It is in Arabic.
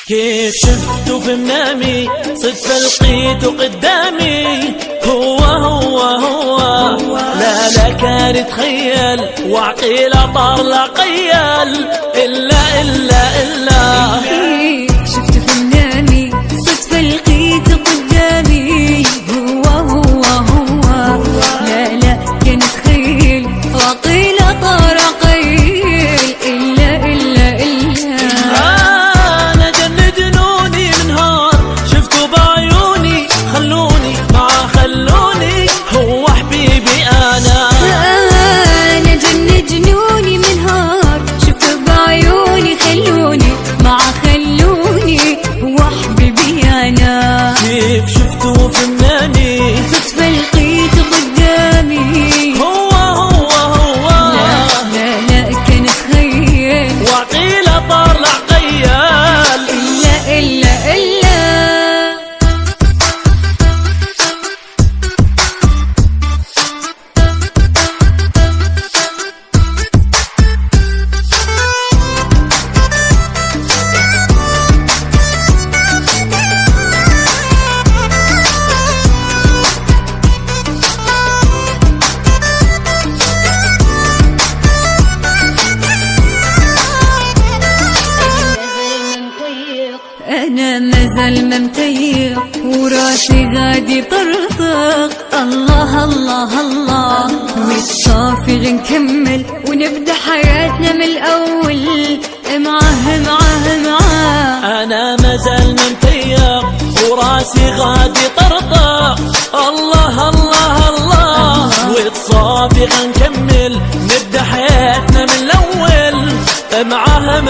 كيف شفته في منامي صدفة لقيته قدامي هو لا كان يتخيل وعقيله طار لا قيل إلا شفته في منامي صدفة لقيته قدامي هو لا كان يتخيل وعقيله طار قيل إلا أنا جنوني من نهار شفته بعيوني خلوني هو حبيبي أنا جنوني من نهار شفته بعيوني خلوني هو حبيبي أنا كيف شفته في منامي صدفة لقيته قدامي هو لا كان يتخيل وعقيله طار لا قيل إلا أنا مازال ما متيق وراسي غادي طرطق الله والصافي غنكمل ونبدا حياتنا من الأول معاه أنا مازال ما متيق وراسي غادي طرطق الله وتصافي غنكمل نبدا حياتنا من الأول معاه